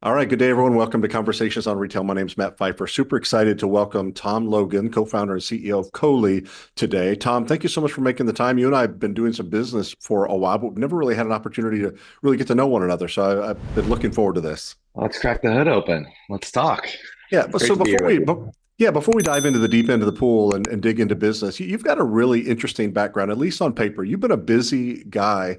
All right, good day, everyone. Welcome to Conversations on Retail. My name is Matt Fifer. Super excited to welcome Tom Logan, co-founder and CEO of Cohley today. Tom, thank you so much for making the time. You and I have been doing some business for a while, but we've never really had an opportunity to really get to know one another. So I've been looking forward to this. Let's crack the hood open. Let's talk. Yeah, but Great so to be here with you. before we dive into the deep end of the pool and dig into business, you've got a really interesting background, at least on paper. You've been a busy guy,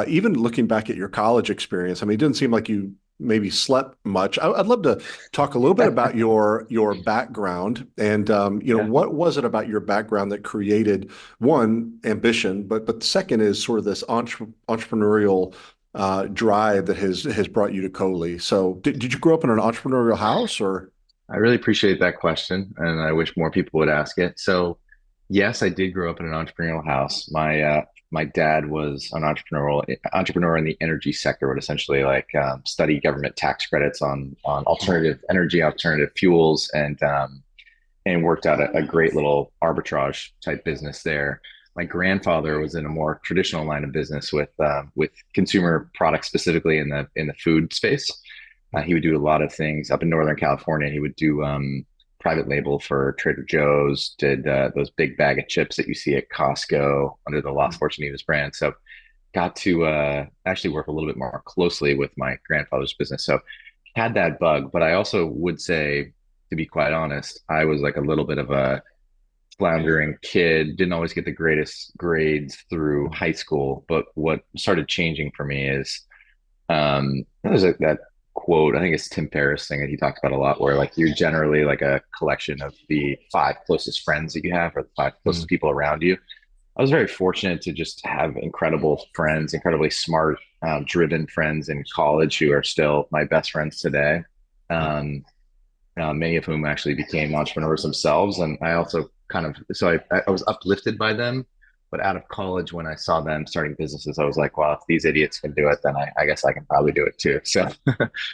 even looking back at your college experience. I mean, it didn't seem like you maybe slept much. I'd love to talk a little bit about your background and Yeah. what was it about your background that created one ambition, but the second is sort of this entrepreneurial drive that has brought you to Coley. So did you grow up in an entrepreneurial house or? I really appreciate that question, and I wish more people would ask it. So, yes, I did grow up in an entrepreneurial house. My dad was an entrepreneur in the energy sector, would essentially study government tax credits on alternative energy, alternative fuels, and worked out a great little arbitrage type business there. My grandfather was in a more traditional line of business with consumer products, specifically in the food space. He would do a lot of things up in Northern California. He would do private label for Trader Joe's, did those big bag of chips that you see at Costco under the Las Fortunitas brand. So got to actually work a little bit more closely with my grandfather's business. So had that bug, but I also would say, to be quite honest, I was like a little bit of a floundering kid, didn't always get the greatest grades through high school. But what started changing for me is there's that quote, I think it's Tim Ferriss thing that he talks about a lot, where like you're generally like a collection of the five closest friends that you have or the five closest people around you. I was very fortunate to just have incredible friends, incredibly smart, driven friends in college who are still my best friends today. Um, Many of whom actually became entrepreneurs themselves. And I also I was uplifted by them. But out of college, when I saw them starting businesses, I was like, well, if these idiots can do it, then I guess I can probably do it too. So,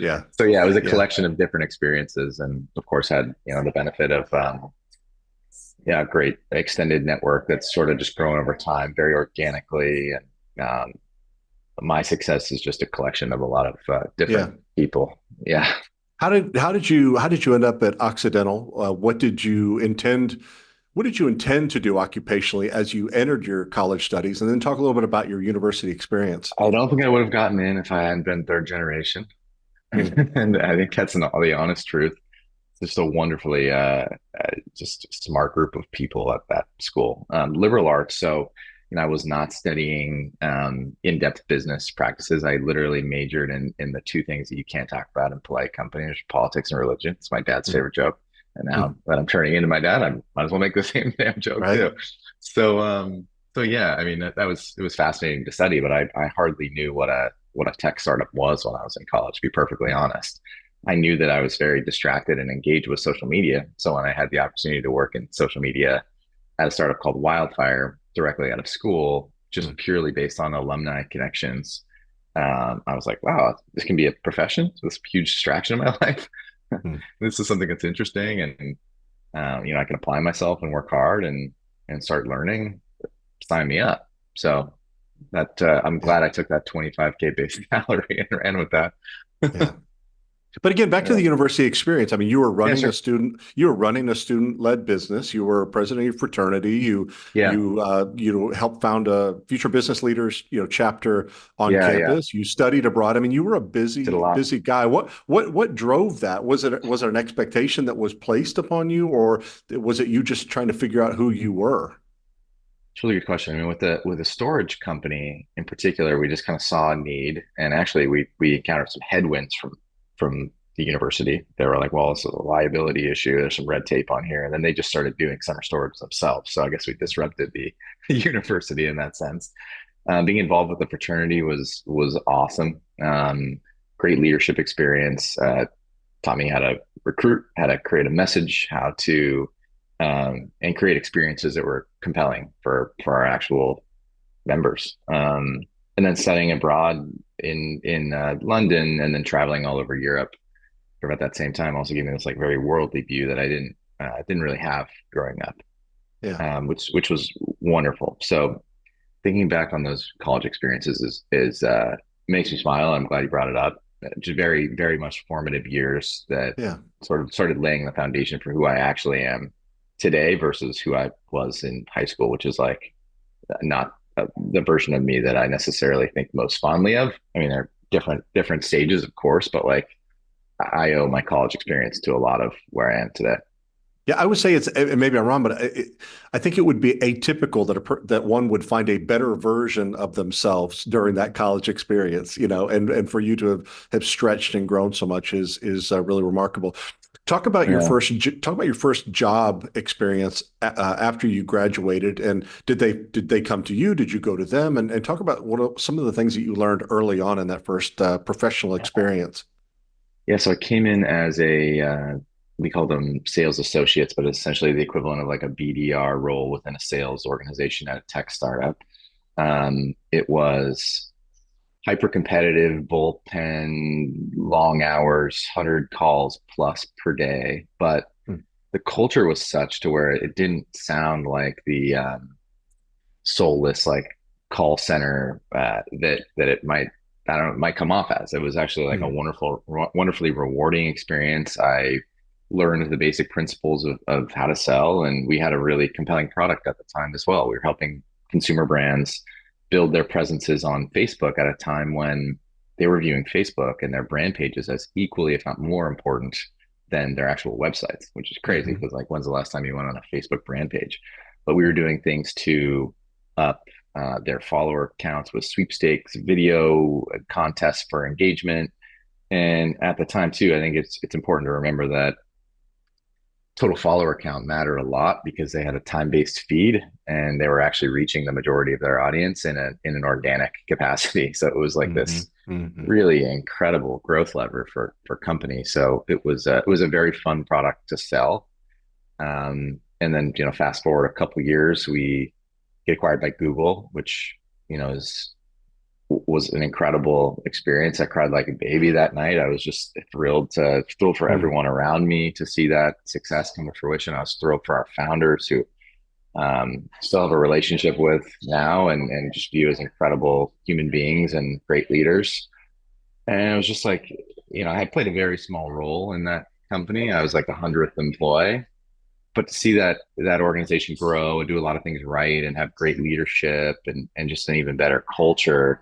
Yeah, so yeah, it was a yeah. collection of different experiences, and of course, had the benefit of yeah, a great extended network that's sort of just grown over time, very organically. And my success is just a collection of a lot of Yeah. different people. Yeah. How did you end up at Occidental? What did you intend to do occupationally as you entered your college studies? And then talk a little bit about your university experience. I don't think I would have gotten in if I hadn't been third generation. Hmm. And I think that's the honest truth. Just a wonderfully just smart group of people at that school. Liberal arts. So, I was not studying in-depth business practices. I literally majored in the two things that you can't talk about in polite company, which politics and religion. It's my dad's Hmm. favorite joke. And now Hmm. that I'm turning into my dad, I might as well make the same damn joke Right. too. So, so yeah, I mean, it was fascinating to study, but I hardly knew what a tech startup was when I was in college, to be perfectly honest. I knew that I was very distracted and engaged with social media. So when I had the opportunity to work in social media at a startup called Wildfire directly out of school, Hmm. just purely based on alumni connections, I was like, wow, this can be a profession. So this huge distraction in my life. Hmm. This is something that's interesting, and I can apply myself and work hard and start learning. Sign me up. So that I'm Yeah. glad I took that 25K base salary and ran with that. Yeah. But again, back to Yeah. the university experience. I mean, Yeah, sure. you were running a student-led business. You were president of your fraternity. You Yeah. you helped found a future business leaders, chapter on Yeah. campus. You studied abroad. I mean, you were a Did a busy, lot. busy guy. What drove that? Was it an expectation that was placed upon you, or was it you just trying to figure out who you were? It's a really good question. I mean, with the storage company in particular, we just kind of saw a need, and actually, we encountered some headwinds from the university. They were like, "Well, this is a liability issue. There's some red tape on here," and then they just started doing summer storage themselves. So I guess we disrupted the university in that sense. Being involved with the fraternity was awesome. Great leadership experience. Taught me how to recruit, how to create a message, how to and create experiences that were compelling for our actual members. And then studying abroad in London and then traveling all over Europe for about that same time also gave me this like very worldly view that I didn't really have growing up, Yeah. which was wonderful. So thinking back on those college experiences is makes me smile. I'm glad you brought it up. just very, very much formative years that Yeah. sort of started laying the foundation for who I actually am today versus who I was in high school, which is like not the version of me that I necessarily think most fondly of. I mean, they're different stages, of course, but like I owe my college experience to a lot of where I am today. Yeah, I would say it's, and maybe I'm wrong, but I think it would be atypical that one would find a better version of themselves during that college experience, and for you to have stretched and grown so much is really remarkable. Yeah. Talk about your first job experience after you graduated, and did they come to you? Did you go to them? And talk about what are some of the things that you learned early on in that first professional experience. Yeah. So I came in as we call them sales associates, but essentially the equivalent of like a BDR role within a sales organization at a tech startup. It was hyper competitive, bullpen, long hours, 100 calls plus per day. But Hmm. the culture was such to where it didn't sound like the soulless like call center that it might, I don't know, it might come off as. It was actually like a Hmm. wonderfully rewarding experience. I learned the basic principles of how to sell, and we had a really compelling product at the time as well. We were helping consumer brands build their presences on Facebook at a time when they were viewing Facebook and their brand pages as equally, if not more important than their actual websites, which is crazy Hmm. because like when's the last time you went on a Facebook brand page? But we were doing things to up their follower counts with sweepstakes, video contests for engagement. And at the time too, I think it's important to remember that total follower count mattered a lot because they had a time-based feed and they were actually reaching the majority of their audience in an organic capacity. So it was like Hmm. this Hmm. really incredible growth lever for companies. So it was a very fun product to sell. And then fast forward a couple of years, we get acquired by Google, which is was an incredible experience. I cried like a baby that night. I was just thrilled for Hmm. everyone around me to see that success come to fruition. I was thrilled for our founders who still have a relationship with now and just view as incredible human beings and great leaders. And it was just like, I played a very small role in that company. I was like the 100th employee, but to see that organization grow and do a lot of things right and have great leadership and just an even better culture.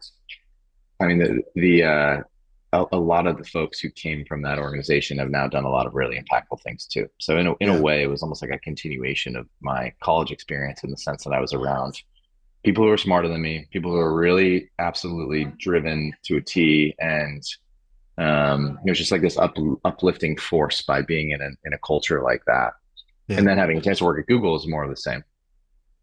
I mean, a lot of the folks who came from that organization have now done a lot of really impactful things too. So in a Yeah. way, it was almost like a continuation of my college experience in the sense that I was around people who were smarter than me, people who were really absolutely driven to a T, and it was just like this uplifting force by being in a culture like that. And Yeah. then having a chance to work at Google is more of the same.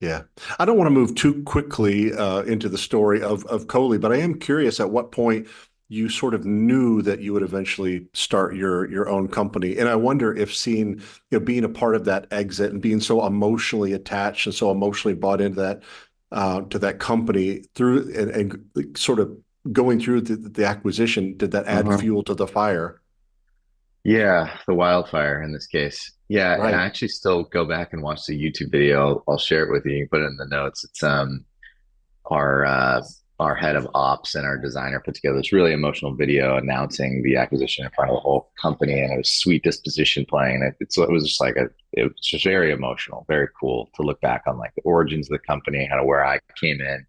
Yeah. I don't want to move too quickly into the story of Cohley, but I am curious at what point you sort of knew that you would eventually start your own company. And I wonder if being a part of that exit and being so emotionally attached and so emotionally bought into that to that company through and sort of going through the acquisition, did that add Uh-huh. fuel to the fire? Yeah, the wildfire in this case. Yeah, and I Right. actually still go back and watch the YouTube video. I'll share it with you. You can put it in the notes. It's our our head of ops and our designer put together this really emotional video announcing the acquisition in front of the whole company, and it was Sweet Disposition playing. And it was just like it was just very emotional, very cool to look back on like the origins of the company, kind of where I came in.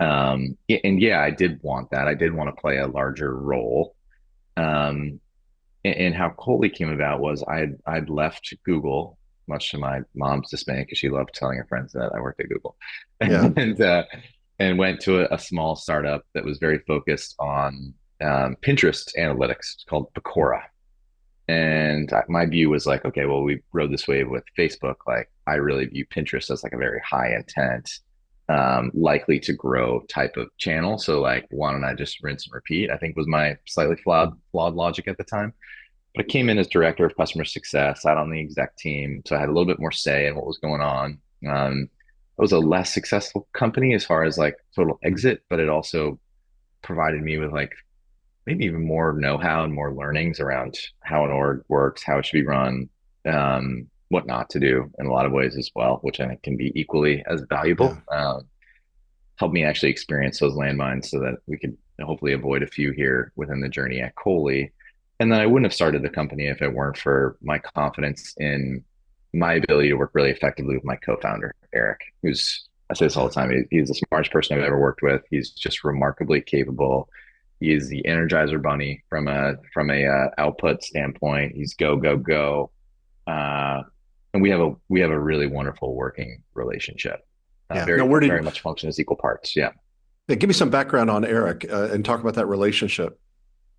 And yeah, I did want that. I did want to play a larger role. Um, and how Cohley came about was I'd left Google, much to my mom's dismay, because she loved telling her friends that I worked at Google, Yeah. and went to a small startup that was very focused on Pinterest analytics. It's called Pecora. And my view was like, okay, well, we rode this wave with Facebook. Like, I really view Pinterest as like a very high intent, likely to grow type of channel. So, like, why don't I just rinse and repeat? I think was my slightly flawed logic at the time. But I came in as director of customer success, sat on the exec team, so I had a little bit more say in what was going on. It was a less successful company as far as like total exit, but it also provided me with like maybe even more know-how and more learnings around how an org works, how it should be run, what not to do in a lot of ways as well, which I think can be equally as Yeah. valuable. Helped me actually experience those landmines so that we could hopefully avoid a few here within the journey at Cohley. And then I wouldn't have started the company if it weren't for my confidence in my ability to work really effectively with my co-founder, Eric, who's, I say this all Yeah. the time, he's the smartest person I've ever worked with. He's just remarkably capable. He is the Energizer Bunny from a output standpoint. He's go go go, and we have a really wonderful working relationship. Yeah. Now, Very where very did, much function as equal parts. Yeah, yeah, give me some background on Eric and talk about that relationship.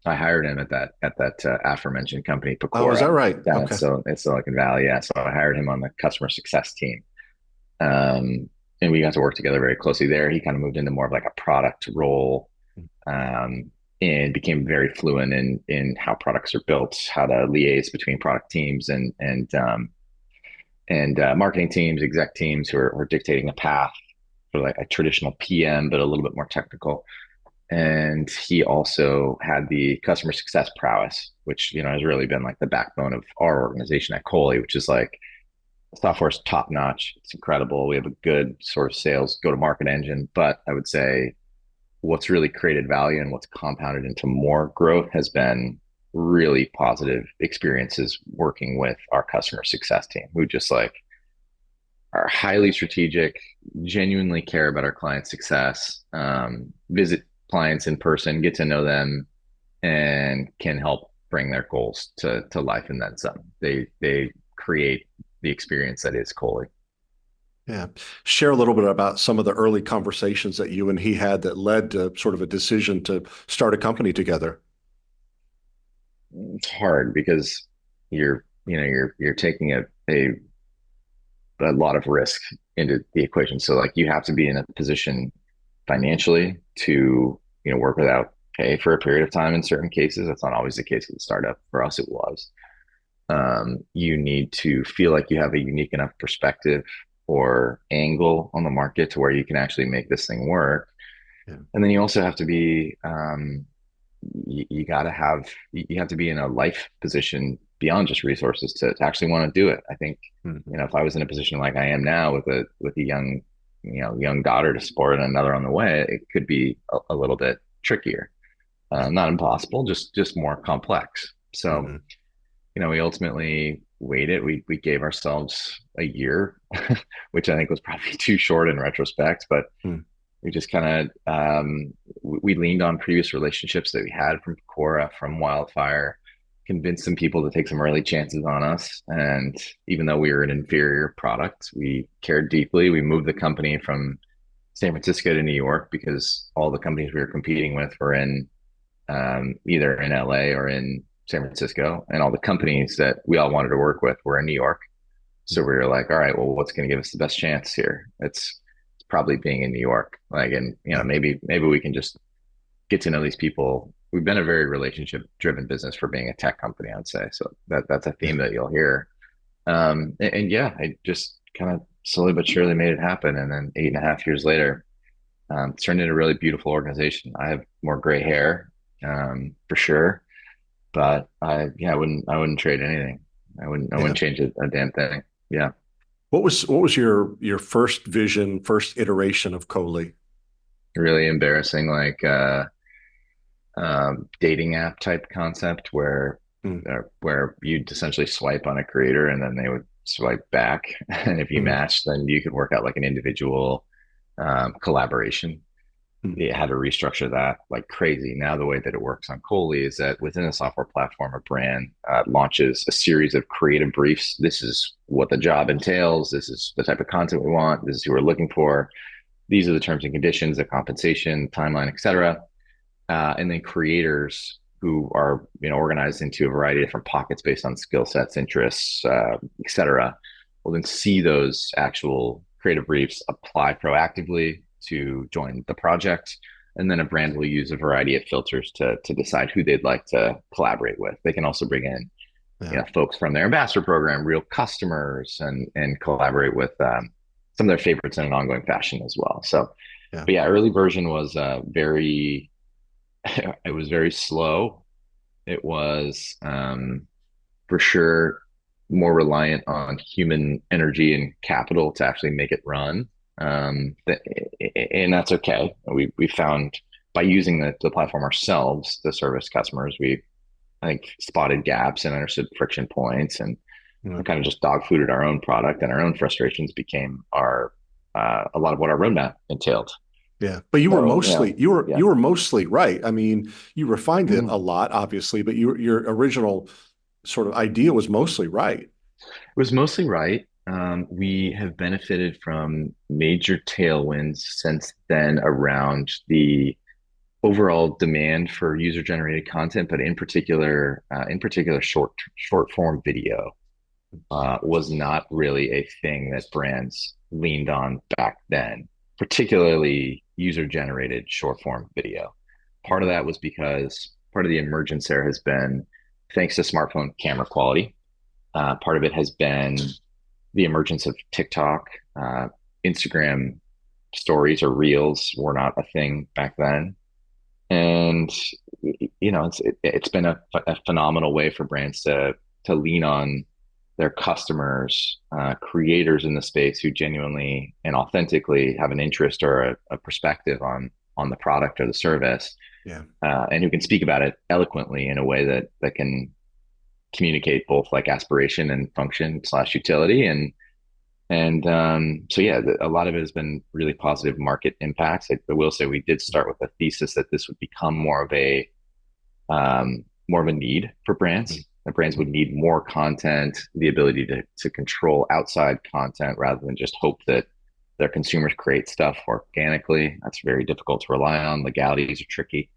I hired him at that aforementioned company, Oh, is that Pecora, right? down Okay. in Silicon Valley. Yeah, so I hired him on the customer success team, and we got to work together very closely there. He kind of moved into more of like a product role, um, and became very fluent in how products are built, how to liaise between product teams and marketing teams, exec teams who are dictating a path for like a traditional PM, but a little bit more technical. And he also had the customer success prowess, which has really been like the backbone of our organization at Cohley, which is like software's top notch. It's incredible. We have a good sort of sales go to market engine, but I would say what's really created value and what's compounded into more growth has been really positive experiences working with our customer success team, who just like are highly strategic, genuinely care about our clients' success, visit clients in person, get to know them, and can help bring their goals to life and then some. They create the experience that is Coley. Yeah. Share a little bit about some of the early conversations that you and he had that led to sort of a decision to start a company together. It's hard because you're taking a lot of risk into the equation. So like you have to be in a position financially to work without pay for a period of time in certain cases. That's not always the case with the startup. For us, it was. You need to feel like you have a unique enough perspective or angle on the market to where you can actually make this thing work. Yeah. And then you also have to be you got to have you have to be in a life position beyond just resources to actually want to do it. I think Mhm. if I was in a position like I am now with a young young daughter to support and another on the way, it could be a little bit trickier. Yeah. Not impossible, just more complex. So Mhm. we ultimately waited. We gave ourselves a year, which I think was probably too short in retrospect, but Mhm. we just kind of we leaned on previous relationships that we had from Cora, from Wildfire, convinced some people to take some early chances on us. And even though we were an inferior product, we cared deeply. We moved the company from San Francisco to New York because all the companies we were competing with were in either in LA or in San Francisco, and all the companies that we all wanted to work with were in New York. So we were like, all right, well, what's going to give us the best chance here? It's probably being in New York. Like, and Yeah. maybe we can just get to know these people. We've been a very relationship driven business for being a tech company, I'd say. So that's a Yeah. theme that you'll hear. And yeah, I just kind of slowly but surely made it happen. And then 8.5 years later, it's turned into a really beautiful organization. I have more gray hair, for sure, but I wouldn't trade anything. I Yeah. wouldn't change a damn thing. Yeah. What was your first vision, first iteration of Coley? Really embarrassing, like dating app type concept Mm. where you'd essentially swipe on a creator and then they would swipe back, and if you Mhm. match, then you could work out like an individual collaboration. Mm. It had to restructure that like crazy. Now the way that it works on Coley is that within a software platform, a brand launches a series of creative briefs. This is what the job entails. This is the type of content we want. This is who we're looking for. These are the terms and conditions, the compensation, timeline, etc. And then creators who are organized into a variety of different pockets based on skill sets, interests, etc. will then see those actual creative briefs, apply proactively to join the project, and then a brand will use a variety of filters to decide who they'd like to collaborate with. They can also bring in Yeah. folks from their ambassador program, real customers, and collaborate with some of their favorites in an ongoing fashion as well. So, Yeah. but yeah, early version was very it was very slow. It was for sure more reliant on human energy and capital to actually make it run. And that's okay. We found by using the platform ourselves to service customers, we, I think, spotted gaps and understood friction points, and we Mm. kind of just dog fooded our own product, and our own frustrations became our a lot of what our roadmap entailed. Yeah, but you were So, mostly yeah. you were mostly right. I mean, you refined it Mhm. a lot, obviously, but your original sort of idea was mostly right. It was mostly right. We have benefited from major tailwinds since then around the overall demand for user generated content, but in particular, short form video was not really a thing that brands leaned on back then, particularly user generated short form video. Part of that was because part of the emergence there has been thanks to smartphone camera quality. Part of it has been the emergence of TikTok. Instagram stories or reels were not a thing back then. And it's been a phenomenal way for brands to lean on their customers, creators in the space who genuinely and authentically have an interest or a perspective on the product or the service, Yeah. and who can speak about it eloquently in a way that can communicate both like aspiration and function slash utility. So yeah, a lot of it has been really positive market impacts. I will say we did start with a thesis that this would become more of a need for brands. That brands would need more content, the ability to control outside content rather than just hope that their consumers create stuff organically. That's very difficult to rely on. Legalities are tricky.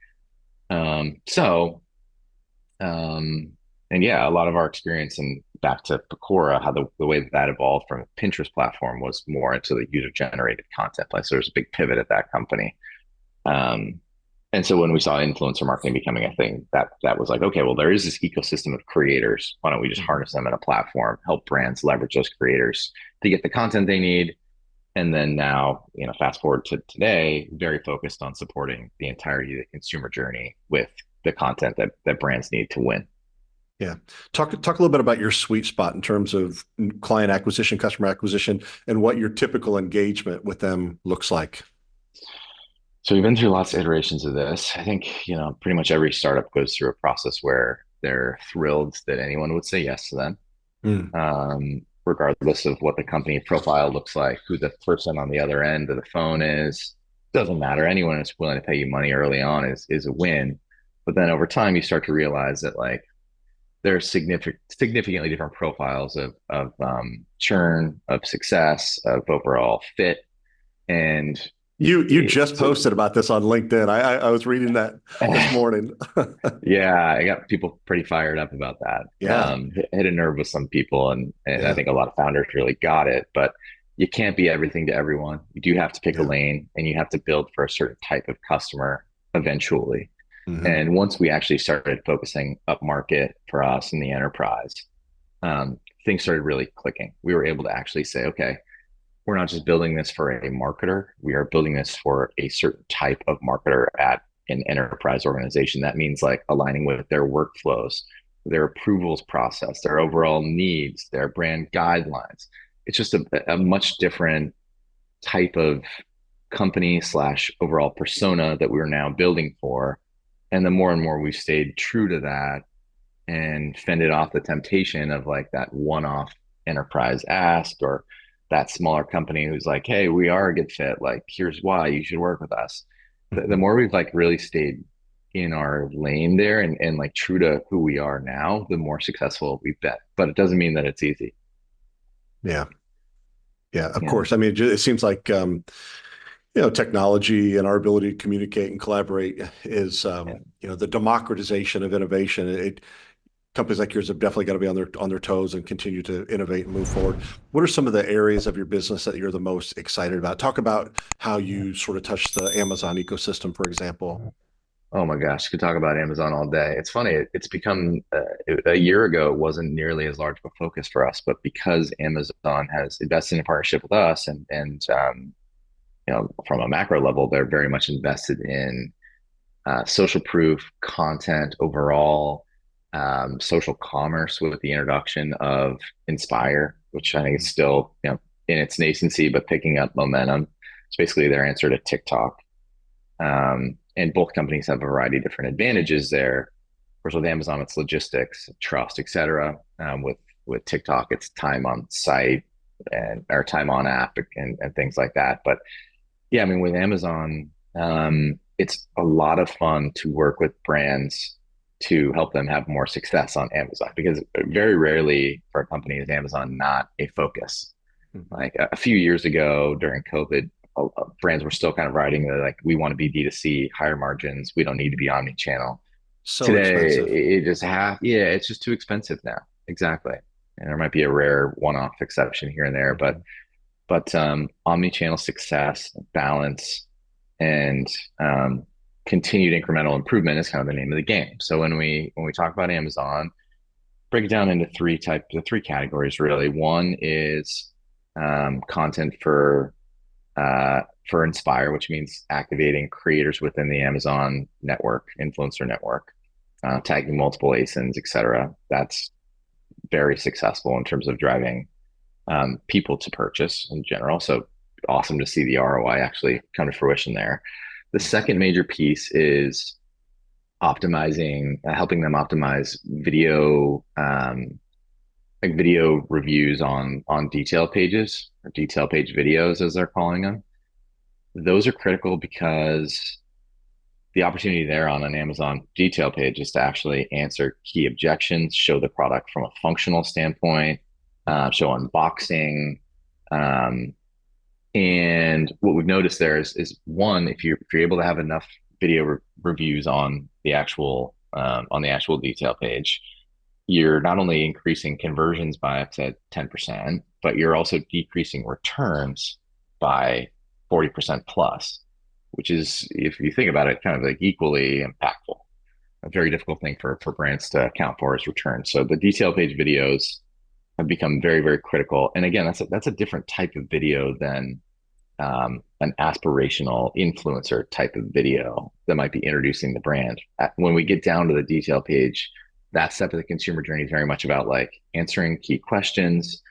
So um, and yeah, a lot of our experience and back to Pecora, how the way that evolved from a Pinterest platform was more into the user generated content place. So there's a big pivot at that company. Um, and so when we saw influencer marketing becoming a thing, that was like, okay, well, there is this ecosystem of creators. Why don't we just Mhm. harness them in a platform, help brands leverage those creators to get the content they need? And then now, fast forward to today, very focused on supporting the entirety of the consumer journey with the content that brands need to win. Yeah. Talk a little bit about your sweet spot in terms of client acquisition, customer acquisition, and what your typical engagement with them looks like. So we've been through lots of iterations of this. I think, pretty much every startup goes through a process where they're thrilled that anyone would say yes to them, Mm. regardless of what the company profile looks like, who the person on the other end of the phone is. Doesn't matter. Anyone who's willing to pay you money early on is a win. But then over time, you start to realize that like there are significantly different profiles of churn, of success, of overall fit, and You just so posted about this on LinkedIn. I was reading that this morning. yeah, I got people pretty fired up about that. Yeah. Hit a nerve with some people, and I Yeah. think a lot of founders really got it. But you can't be everything to everyone. You do have to pick a Yeah. lane, and you have to build for a certain type of customer eventually. Hmm. And once we actually started focusing up market for us in the enterprise, things started really clicking. We were able to actually say, okay, we're not just building this for a marketer. We are building this for a certain type of marketer at an enterprise organization. That means like aligning with their workflows, their approvals process, their overall needs, their brand guidelines. It's just a much different type of company slash overall persona that we're now building for. And the more and more we've stayed true to that and fended off the temptation of like that one-off enterprise ask or that smaller company who's like, hey, we are a good fit, like here's why you should work with us. The Hmm. more we've like really stayed in our lane there and like true to who we are now, the more successful we've been, but it doesn't mean that it's easy. Yeah. Yeah. Of Yeah. course. I mean, it seems like technology and our ability to communicate and collaborate is Yeah. the democratization of innovation. Companies like yours have definitely got to be on their toes and continue to innovate and move forward. What are some of the areas of your business that you're the most excited about? Talk about how you sort of touch the Amazon ecosystem, for example. Oh my gosh, you could talk about Amazon all day. It's funny, it's become a year ago, it wasn't nearly as large of a focus for us, but because Amazon has invested in a partnership with us and from a macro level, they're very much invested in social proof content overall, social commerce with the introduction of Inspire, which I think is still in its nascency but picking up momentum. It's basically their answer to TikTok. And both companies have a variety of different advantages there. Of course, with Amazon, it's logistics, trust, et cetera. With TikTok, it's time on site and or time on app and things like that. But yeah, I mean, with Amazon, it's a lot of fun to work with brands to help them have more success on Amazon because very rarely for a company is Amazon not a focus. Mhm. Like a few years ago during COVID, brands were still kind of riding the like, we want to be D2C, higher margins. We don't need to be omni-channel. So Today, expensive. it just yeah, it's just too expensive now. Exactly. And there might be a rare one-off exception here and there, Mhm. but omni-channel success, balance, and continued incremental improvement is kind of the name of the game. So when we talk about Amazon, break it down into the three categories really. One is content for Inspire, which means activating creators within the Amazon network, influencer network, tagging multiple ASINs, et cetera. That's very successful in terms of driving people to purchase in general. So awesome to see the ROI actually come to fruition there. The second major piece is optimizing, helping them optimize like video reviews on detail pages or detail page videos, as they're calling them. Those are critical because the opportunity there on an Amazon detail page is to actually answer key objections, show the product from a functional standpoint, show unboxing. Um, and what we've noticed there is one, if you're able to have enough reviews on the actual detail page, you're not only increasing conversions by up to 10%, but you're also decreasing returns by 40% plus, which is, if you think about it, kind of like equally impactful. A very difficult thing for brands to account for is returns. So the detail page videos have become very, very critical. And again, that's a different type of video than an aspirational influencer type of video that might be introducing the brand. When we get down to the detail page, that step of the consumer journey is very much about like answering key questions,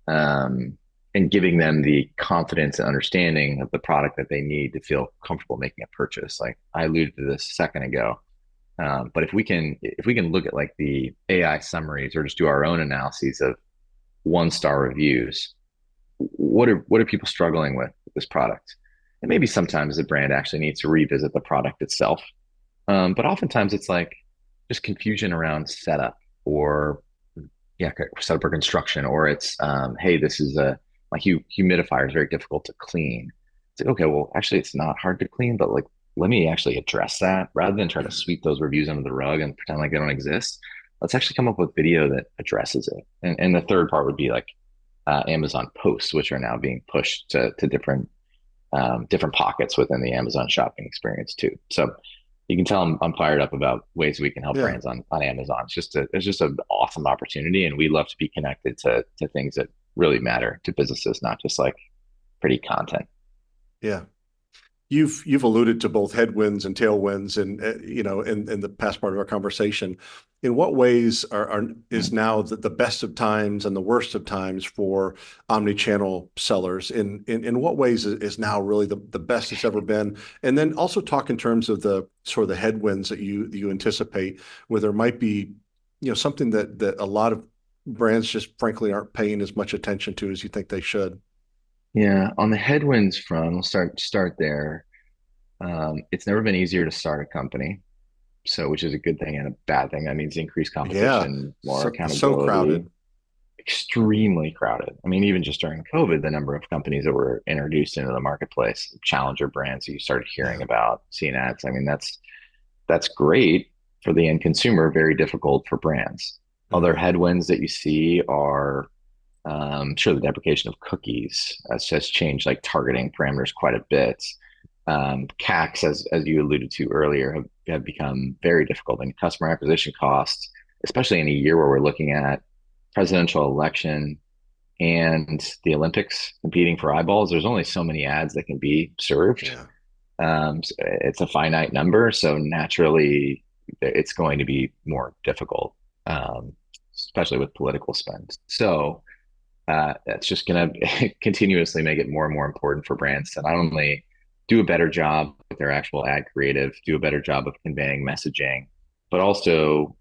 um, and giving them the confidence and understanding of the product that they need to feel comfortable making a purchase. Like I alluded to this a second ago. But if we can look at like the AI summaries or just do our own analyses of 1-star reviews, what are people struggling with this product? And maybe sometimes the brand actually needs to revisit the product itself. But oftentimes it's like just confusion around setup or yeah, setup or construction, or it's hey, this is a my humidifier is very difficult to clean. It's like, okay, well, actually it's not hard to clean, but like let me actually address that rather than try to Yeah. sweep those reviews under the rug and pretend like they don't exist. Let's actually come up with video that addresses it. And the third part would be like Amazon posts, which are now being pushed to different pockets within the Amazon shopping experience too. So you can tell I'm fired up about ways we can help Yeah. brands on Amazon. It's just an awesome opportunity, and we love to be connected to things that really matter to businesses, not just like pretty content. Yeah. You've alluded to both headwinds and tailwinds, and in the past part of our conversation. In what ways is now the best of times and the worst of times for omni-channel sellers? In what ways is now really the best it's ever been? And then also talk in terms of the sort of the headwinds that you anticipate, where there might be something that a lot of brands just frankly aren't paying as much attention to as you think they should. Yeah, on the headwinds front, we'll start there. It's never been easier to start a company, so which is a good thing and a bad thing. That means increased Yeah, competition, more so accountability, crowded. extremely crowded. I mean, even just during COVID, the number of companies that were introduced into the marketplace, challenger brands that you started hearing Yeah. about, seeing ads. I mean, that's great for the end consumer, very difficult for brands. Other Mhm. headwinds that you see are sure the deprecation of cookies has changed like targeting parameters quite a bit. CACs, as you alluded to earlier, have become very difficult, and customer acquisition costs, especially in a year where we're looking at presidential election and the Olympics competing for eyeballs. There's only so many ads that can be served. Yeah. So it's a finite number, so naturally it's going to be more difficult, especially with political spend. So that's just going to continuously make it more and more important for brands to not only do a better job with their actual ad creative, do a better job of conveying messaging, but also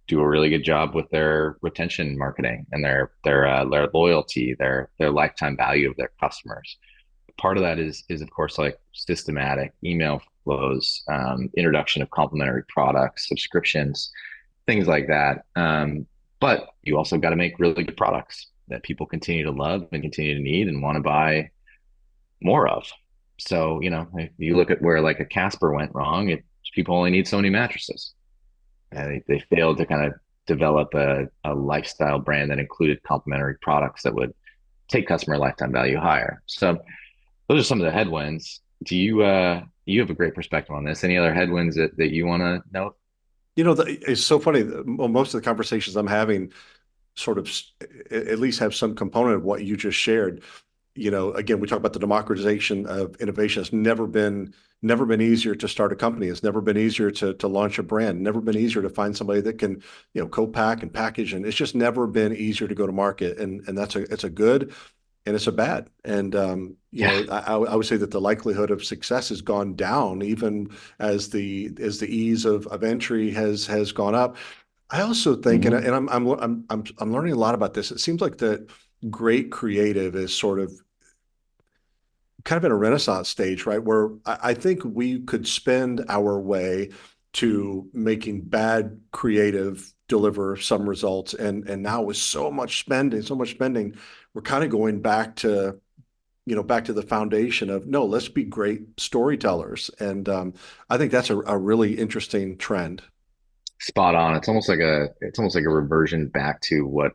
do a really good job with their retention marketing and their loyalty, their lifetime value of their customers. Part of that is of course like systematic email flows, introduction of complementary products, subscriptions, things like that. But you also got to make really good products that people continue to love and continue to need and want to buy more of. So, if you look at where like a Casper went wrong, people only need so many mattresses. Yeah. They failed to kind of develop a lifestyle brand that included complementary products that would take customer lifetime value higher. So those are some of the headwinds. You have a great perspective on this? Any other headwinds that you want to note? It's so funny. Most of the conversations I'm having sort of at least have some component of what you just shared. Again, we talk about the democratization of innovation. It's never been easier to start a company. It's never been easier to launch a brand. Never been easier to find somebody that can, co-pack and package. And it's just never been easier to go to market. And it's a good and it's a bad. And Yeah. I would say that the likelihood of success has gone down even as the ease of entry has gone up. I also think, and, Hmm. and I'm learning a lot about this. It seems like that great creative is sort of kind of in a renaissance stage, right? Where I think we could spend our way to making bad creative deliver some results, and now with so much spending, we're kind of going back to the foundation of no, let's be great storytellers, and I think that's a really interesting trend. Spot on. It's almost like a reversion back to what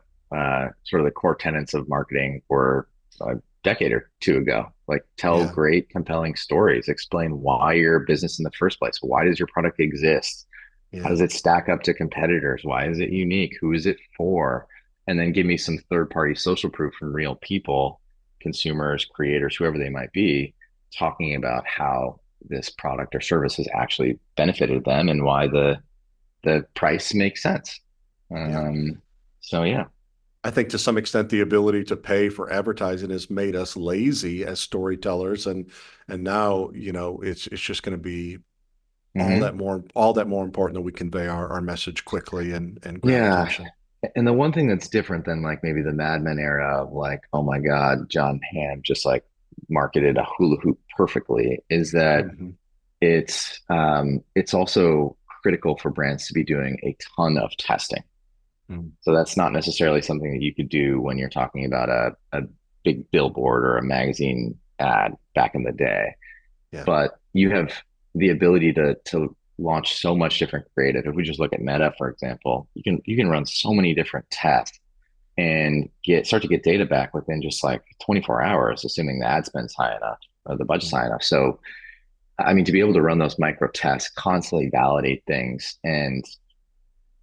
sort of the core tenets of marketing were a decade or two ago. Like tell Yeah, great, compelling stories, explain why you're a business in the first place. Why does your product exist? How yeah, does it stack up to competitors? Why is it unique? Who is it for? And then give me some third party social proof from real people, consumers, creators, whoever they might be, talking about how this product or service has actually benefited them and why the price makes sense. yeah. So yeah. I think to some extent the ability to pay for advertising has made us lazy as storytellers, and now it's just going to be Hmm. all that more important that we convey our message quickly and grab Yeah. attention. And the one thing that's different than like maybe the Mad Men era of like, oh my God, John Hamm just like marketed a hula hoop perfectly is that Hmm. it's also critical for brands to be doing a ton of testing. Mm. So that's not necessarily something that you could do when you're talking about a big billboard or a magazine ad back in the day. Yeah. But you have the ability to launch so much different creative. If we just look at Meta, for example, you can run so many different tests and start to get data back within just like 24 hours, assuming the ad spend's high enough or the budget's Mm. high enough. So I mean, to be able to run those micro tests, constantly validate things,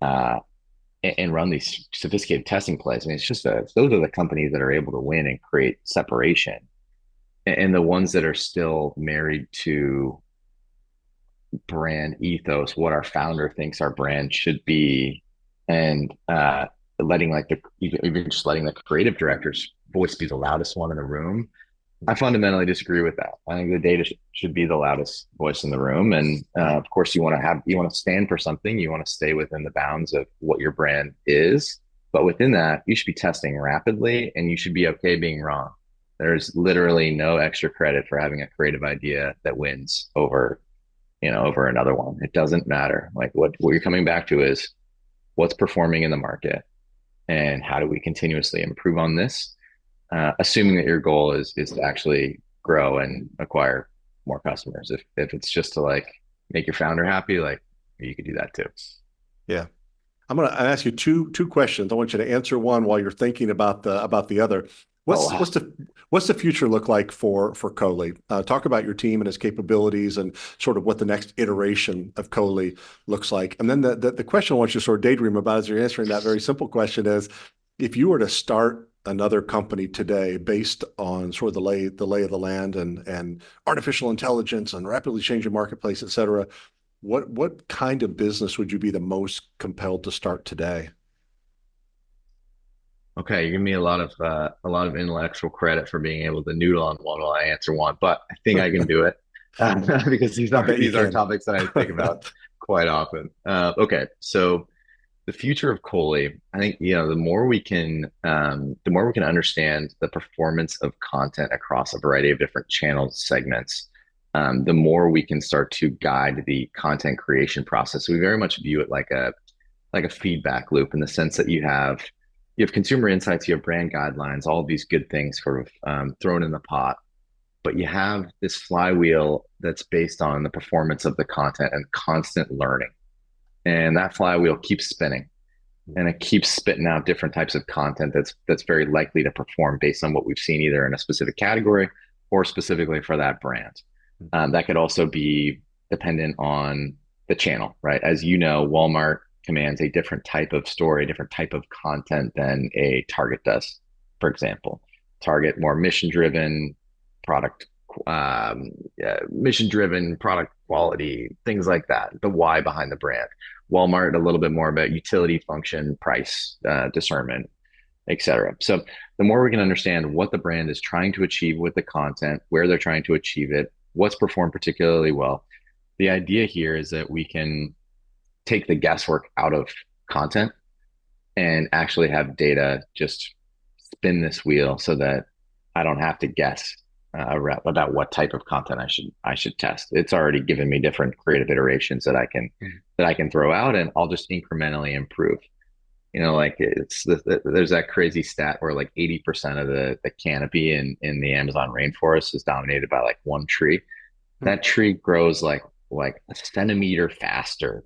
uh, and run these sophisticated testing plays. I mean, it's just those are the companies that are able to win and create separation, and the ones that are still married to brand ethos, what our founder thinks our brand should be, and letting like even just letting the creative director's voice be the loudest one in the room. I fundamentally disagree with that. I think the data should be the loudest voice in the room, and Yeah. of course, you want to stand for something. You want to stay within the bounds of what your brand is, but within that, you should be testing rapidly, and you should be okay being wrong. There's literally no extra credit for having a creative idea that wins over another one. It doesn't matter. Like what you're coming back to is what's performing in the market and how do we continuously improve on this, assuming that your goal is to actually grow and acquire more customers. If it's just to like make your founder happy, like you could do that too. Yeah. I'm going to ask you two questions. I want you to answer one while you're thinking about the other. Oh What's wow. what's the what's the future look like for Cohley? Talk about your team and its capabilities and sort of what the next iteration of Cohley looks like. And then the question I want you to sort of daydream about as you're answering that very simple question is, if you were to start another company today based on sort of the lay of the land and artificial intelligence and rapidly changing marketplace, et cetera, what kind of business would you be the most compelled to start today? Okay, you give me a lot of intellectual credit for being able to noodle on one while I answer one, but I think I can do it. because these I are bet you these are can. topics that I think about quite often. Okay, so the future of Coley, I think, the more we can understand the performance of content across a variety of different channel segments, the more we can start to guide the content creation process. So we very much view it like a feedback loop in the sense that you have consumer insights, you have brand guidelines, all of these good things sort of thrown in the pot, but you have this flywheel that's based on the performance of the content and constant learning. And that flywheel keeps spinning and it keeps spitting out different types of content that's very likely to perform based on what we've seen either in a specific category or specifically for that brand. That could also be dependent on the channel, right? As you know, Walmart commands a different type of story, a different type of content than a Target does, for example. Target more product, mission driven product quality, things like that. The why behind the brand. Walmart a little bit more about utility, function, price, discernment, etc. So the more we can understand what the brand is trying to achieve with the content, where they're trying to achieve it, what's performed particularly well. The idea here is that we can take the guesswork out of content and actually have data just spin this wheel so that I don't have to guess about what type of content I should test. It's already given me different creative iterations that I can throw out, and I'll just incrementally improve. Like there's that crazy stat where like 80% of the canopy in the Amazon rainforest is dominated by like one tree. That tree grows like a centimeter faster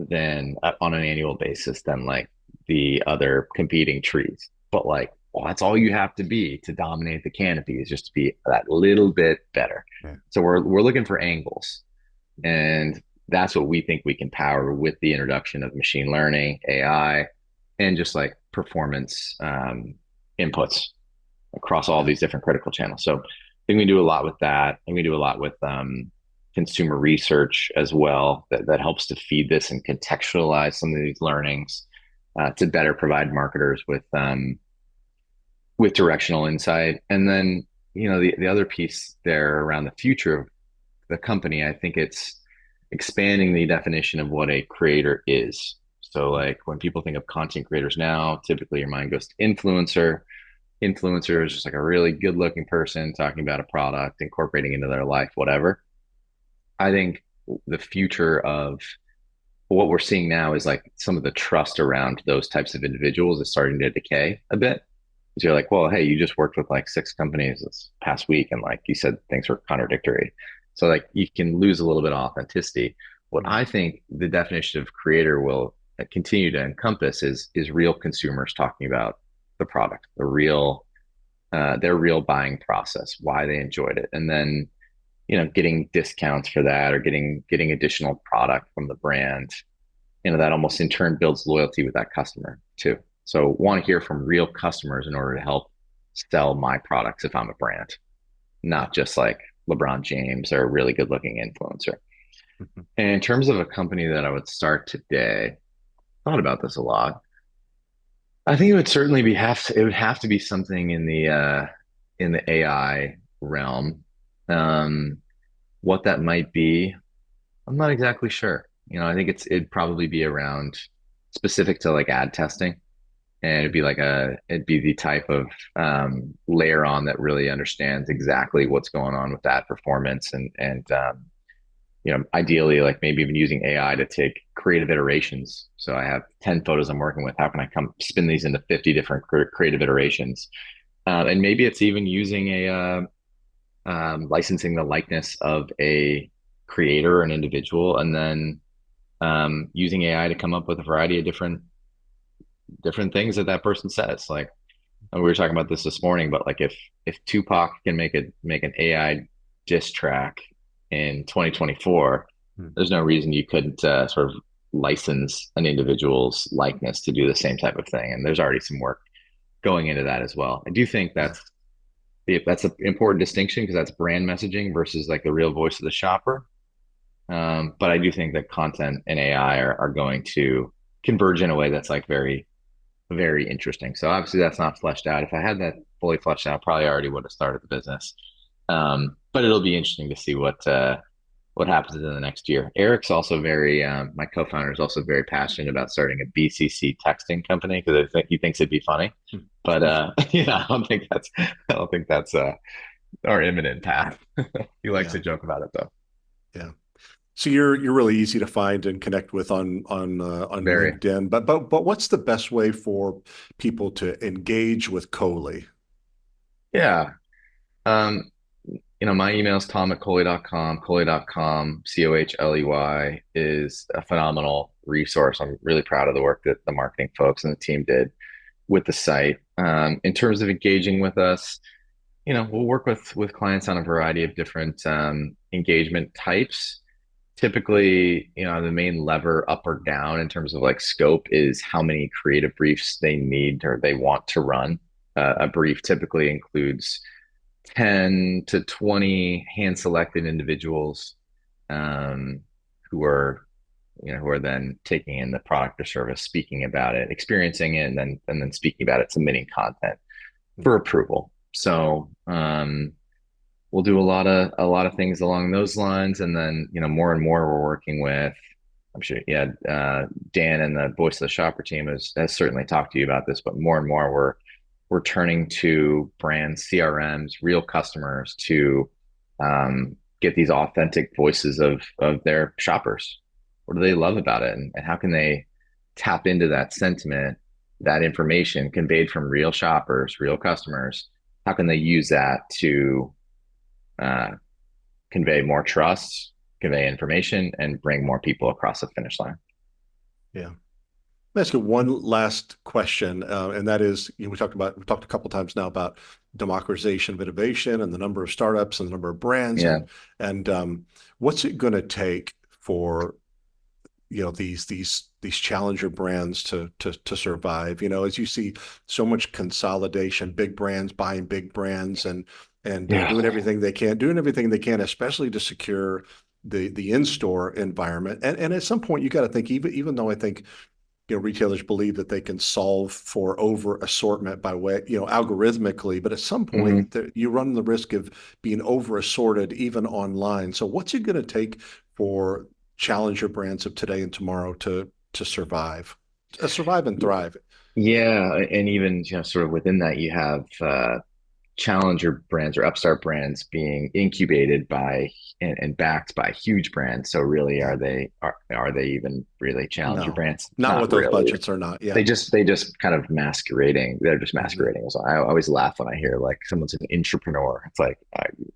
than on an annual basis than like the other competing trees. But like, well, that's all you have to be to dominate the canopy is just to be that little bit better. Yeah. So we're looking for angles, and that's what we think we can power with the introduction of machine learning, AI, and just like performance inputs across all Yeah. these different critical channels. So I think we do a lot with that. I think we do a lot with consumer research as well that helps to feed this and contextualize some of these learnings to better provide marketers with directional insight. And then, the other piece there around the future of the company, I think it's expanding the definition of what a creator is. So like when people think of content creators now, typically your mind goes to influencer. Influencer is just like a really good looking person talking about a product, incorporating into their life, whatever. I think the future of what we're seeing now is like some of the trust around those types of individuals is starting to decay a bit. Because you're like, well, hey, you just worked with like 6 companies this past week, and like you said, things were contradictory. So like you can lose a little bit of authenticity. What I think the definition of creator will continue to encompass is real consumers talking about the product, their real buying process, why they enjoyed it, and then getting discounts for that or getting additional product from the brand, that almost in turn builds loyalty with that customer too. So want to hear from real customers in order to help sell my products if I'm a brand, not just like LeBron James or a really good looking influencer. And in terms of a company that I would start today, thought about this a lot. I think it would certainly it would have to be something in the AI realm. What that might be, I'm not exactly sure. I think it'd probably be around specific to like ad testing, and it'd be the type of layer on that really understands exactly what's going on with that performance, and ideally like maybe even using AI to take creative iterations. So I have 10 photos I'm working with. How can I come spin these into 50 different creative iterations? And maybe it's even using licensing the likeness of a creator or an individual, and then using AI to come up with a variety of different things that person says. Like, and we were talking about this morning, but like if Tupac can make an AI diss track in 2024, there's no reason you couldn't sort of license an individual's likeness to do the same type of thing. And there's already some work going into that as well. I do think that's an important distinction because that's brand messaging versus like the real voice of the shopper. But I do think that content and AI are going to converge in a way that's like very, very interesting. So obviously that's not fleshed out. If I had that fully fleshed out, I probably already would have started the business. but it'll be interesting to see what happens in the next year. Eric's also very, my co-founder is also very passionate about starting a BCC texting company because I think he thinks it'd be funny. But yeah, I don't think that's our imminent path. He likes Yeah, to joke about it though. yeah. So you're really easy to find and connect with on Very, LinkedIn. But what's the best way for people to engage with Cohley? yeah. Um, my email is tom@Cohley.com. Cohley.com, Cohley is a phenomenal resource. I'm really proud of the work that the marketing folks and the team did with the site. In terms of engaging with us, we'll work with clients on a variety of different engagement types. Typically, the main lever up or down in terms of like scope is how many creative briefs they need or they want to run. A brief typically includes 10 to 20 hand selected individuals um, who are who are then taking in the product or service, speaking about it, experiencing it, and then speaking about it, submitting content for approval. So we'll do a lot of things along those lines, and then more and more we're working with. I'm sure, yeah, Dan and the Voice of the Shopper team has certainly talked to you about this, but more and more we're turning to brand CRMs, real customers to get these authentic voices of their shoppers. What do they love about it, and how can they tap into that sentiment, that information conveyed from real shoppers, real customers? How can they use that to uh, convey more trust, convey information, and bring more people across the finish line? Yeah. Let me ask you one last question, and that is, we talked a couple times now about democratization of innovation and the number of startups and the number of brands, Yeah. and what's it going to take for these challenger brands to survive? As you see so much consolidation, big brands buying big brands, and Yeah. doing everything they can, especially to secure the in-store environment. And at some point, you got to think, even though I think retailers believe that they can solve for over assortment by way, algorithmically, but at some Mhm. point you run the risk of being over assorted even online. So what's it going to take for challenger brands of today and tomorrow to survive and thrive? Yeah, and even sort of within that, you have challenger brands or upstart brands being incubated by and backed by huge brands. So really, Yeah. are they even really challenger No, brands? not Not what those really. budgets are not. Yeah. They just kind of masquerading. They're just Mhm. masquerading. So I always laugh when I hear like someone's an entrepreneur. It's like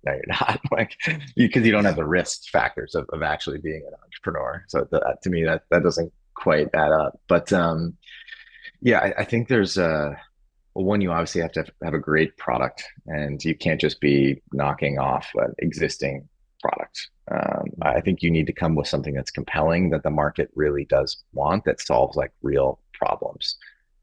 no, you're not. Like because you don't have Yeah. the risk factors of actually being an entrepreneur. So to me, that doesn't quite add up. But yeah, I think there's well, one, you obviously have to have a great product, and you can't just be knocking off an existing product. I Mhm. think you need to come with something that's compelling that the market really does want, that solves like real problems,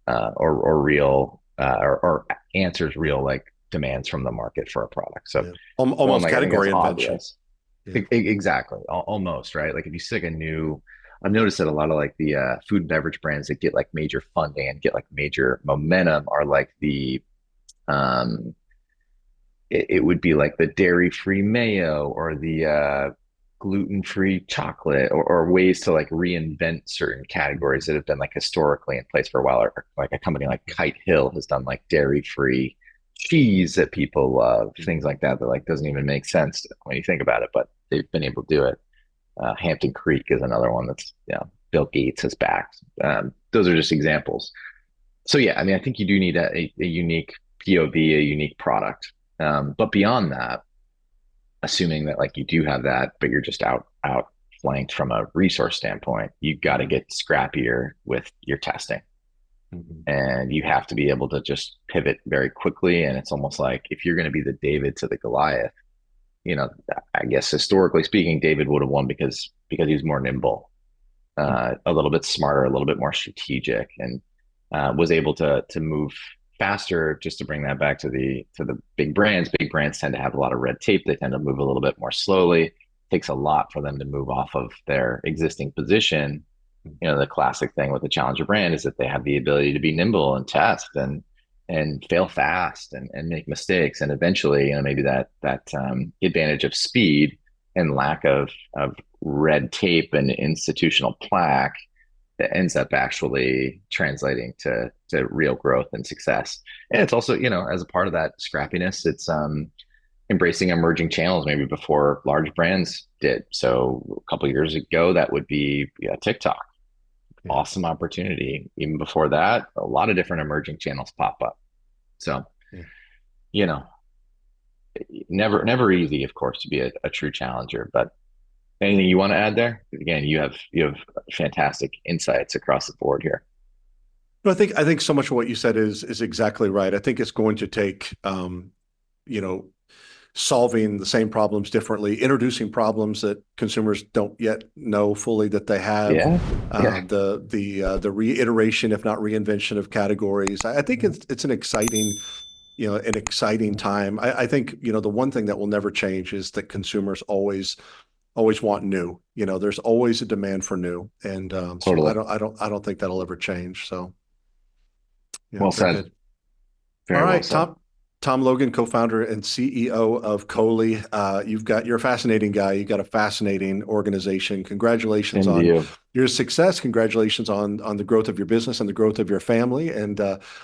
or real or answers real like demands from the market for a product. So Yeah. one, Almost like I think that's category invention. obvious. Yeah. Exactly. Almost, right? Like if you stick a new, I've noticed that a lot of like the food and beverage brands that get like major funding and get like major momentum are like um, it would be like the dairy-free mayo or the gluten-free chocolate, or ways to like reinvent certain categories that have been like historically in place for a while. Or like a company like Kite Hill has done like dairy-free cheese that people love, things Mhm. like that like doesn't even make sense when you think about it, but they've been able to do it. Hampton Creek is another one that's Bill Gates has backed. Those are just examples. So yeah, I mean, I think you do need a unique POV, a unique product. But beyond that, assuming that like you do have that, but you're just outflanked from a resource standpoint, you got to Mhm. get scrappier with your testing, Mhm. and you have to be able to just pivot very quickly. And it's almost like if you're going to be the David to the Goliath, you know, I guess historically speaking, David would have won because he was more nimble, a little bit smarter, a little bit more strategic, and was able to move faster. Just to bring that back to the big brands. Big brands tend to have a lot of red tape. They tend to move a little bit more slowly. It takes a lot for them to move off of their existing position. The classic thing with the challenger brand is that they have the ability to be nimble and test, and fail fast and make mistakes. And eventually, maybe that advantage of speed and lack of red tape and institutional plaque that ends up actually translating to real growth and success. And it's also, as a part of that scrappiness, it's embracing emerging channels maybe before large brands did. So a couple of years ago, that would be TikTok. Yeah. Awesome opportunity. Even before that, a lot of different emerging channels pop up. So, Yeah. you know, never easy, of course, to be a true challenger. But anything you want to add there? Again, you have fantastic insights across the board here. No, I think so much of what you said is exactly right. I think it's going to take you know, solving the same problems differently, introducing problems that consumers don't yet know fully that they have, Yeah, yeah, the reiteration, if not reinvention, of categories. I think it's an exciting time. I think the one thing that will never change is that consumers always want new. There's always a demand for new, and so I totally. don't think that'll ever change. So yeah, Well very said. good. All Very well right, said. Tom Logan, co-founder and CEO of Cohley. You're a fascinating guy. You've got a fascinating organization. Congratulations Same to on you. your success. Congratulations on the growth of your business and the growth of your family. And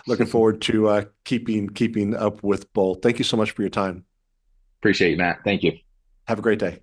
looking forward to keeping up with both. Thank you so much for your time. Appreciate you, Matt. Thank you. Have a great day.